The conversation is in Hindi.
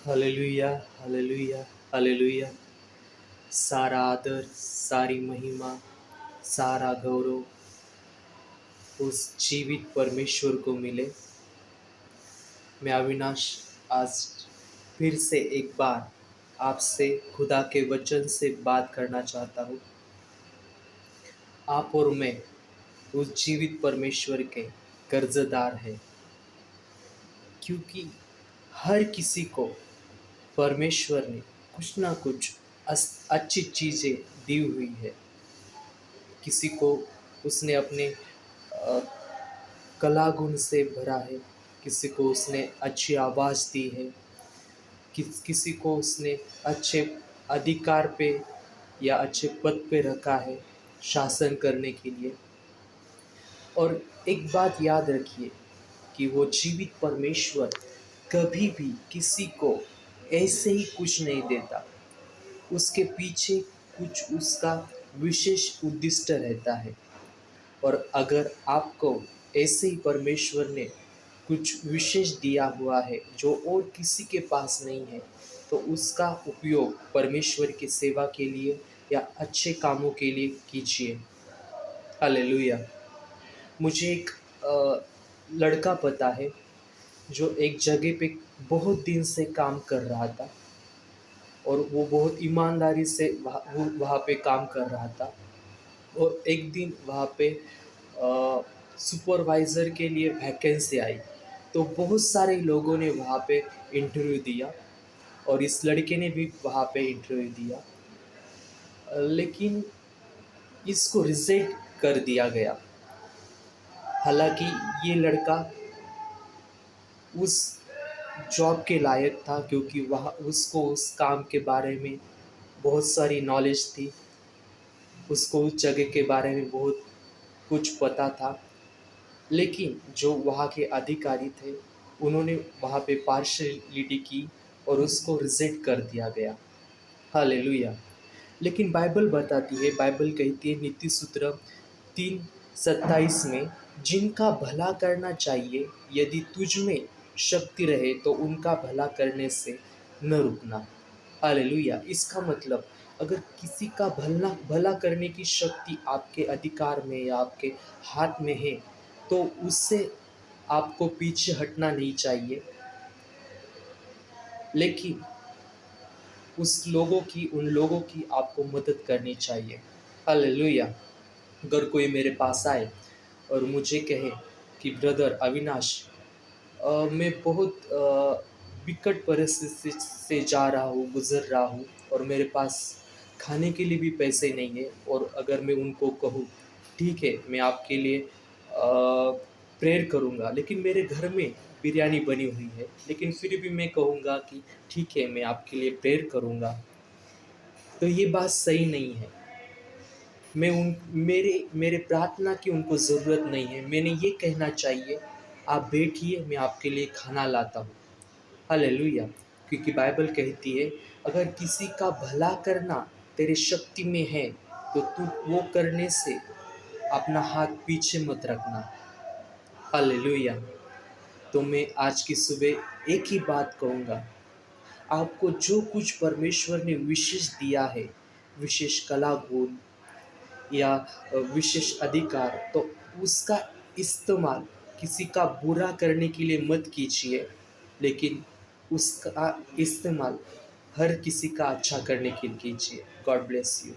Hallelujah, hallelujah, hallelujah. सारा आदर, सारी महिमा, सारा गौरव उस जीवित परमेश्वर को मिले। मैं अविनाश आज फिर से एक बार आपसे खुदा के वचन से बात करना चाहता हूँ। आप और मैं उस जीवित परमेश्वर के कर्जदार हैं, क्योंकि हर किसी को परमेश्वर ने कुछ ना कुछ अच्छी चीज़ें दी हुई है। किसी को उसने अपने कला गुण से भरा है, किसी को उसने अच्छी आवाज़ दी है, किसी को उसने अच्छे अधिकार पे या अच्छे पद पे रखा है शासन करने के लिए। और एक बात याद रखिए कि वो जीवित परमेश्वर कभी भी किसी को ऐसे ही कुछ नहीं देता। उसके पीछे कुछ उसका विशेष उद्दिष्ट रहता है। और अगर आपको ऐसे ही परमेश्वर ने कुछ विशेष दिया हुआ है जो और किसी के पास नहीं है, तो उसका उपयोग परमेश्वर की सेवा के लिए या अच्छे कामों के लिए कीजिए। हालेलुया। मुझे एक लड़का पता है जो एक जगह पे बहुत दिन से काम कर रहा था, और वो बहुत ईमानदारी से वहाँ पे काम कर रहा था। और एक दिन वहाँ पे सुपरवाइज़र के लिए वैकेंसी आई, तो बहुत सारे लोगों ने वहाँ पे इंटरव्यू दिया, और इस लड़के ने भी वहाँ पे इंटरव्यू दिया, लेकिन इसको रिजेक्ट कर दिया गया। हालांकि ये लड़का उस जॉब के लायक था, क्योंकि वहाँ उसको उस काम के बारे में बहुत सारी नॉलेज थी, उसको उस जगह के बारे में बहुत कुछ पता था। लेकिन जो वहाँ के अधिकारी थे, उन्होंने वहाँ पे पार्शलिटी की और उसको रिजेक्ट कर दिया गया। हालेलुया। लेकिन बाइबल बताती है, बाइबल कहती है नीति सूत्र 3:27 में, जिनका भला करना चाहिए, यदि तुझ में शक्ति रहे तो उनका भला करने से न रुकना। हालेलुया। इसका मतलब, अगर किसी का भला भला करने की शक्ति आपके अधिकार में या आपके हाथ में है, तो उससे आपको पीछे हटना नहीं चाहिए, लेकिन उन लोगों की आपको मदद करनी चाहिए। हालेलुया। अगर कोई मेरे पास आए और मुझे कहे कि ब्रदर अविनाश, मैं बहुत विकट परिस्थिति से जा रहा हूँ, गुज़र रहा हूँ, और मेरे पास खाने के लिए भी पैसे नहीं है, और अगर मैं उनको कहूँ ठीक है मैं आपके लिए प्रेयर करूँगा, लेकिन मेरे घर में बिरयानी बनी हुई है, लेकिन फिर भी मैं कहूँगा कि ठीक है मैं आपके लिए प्रेयर करूँगा, तो ये बात सही नहीं है। मैं उन मेरे प्रार्थना की उनको ज़रूरत नहीं है। मैंने ये कहना चाहिए, आप बैठिए मैं आपके लिए खाना लाता हूँ। हालेलुया। क्योंकि बाइबल कहती है, अगर किसी का भला करना तेरे शक्ति में है, तो तू वो करने से अपना हाथ पीछे मत रखना। हालेलुया। तो मैं आज की सुबह एक ही बात कहूँगा, आपको जो कुछ परमेश्वर ने विशेष दिया है, विशेष कला गुण या विशेष अधिकार, तो उसका इस्तेमाल किसी का बुरा करने के लिए मत कीजिए, लेकिन उसका इस्तेमाल हर किसी का अच्छा करने के लिए कीजिए। God bless you.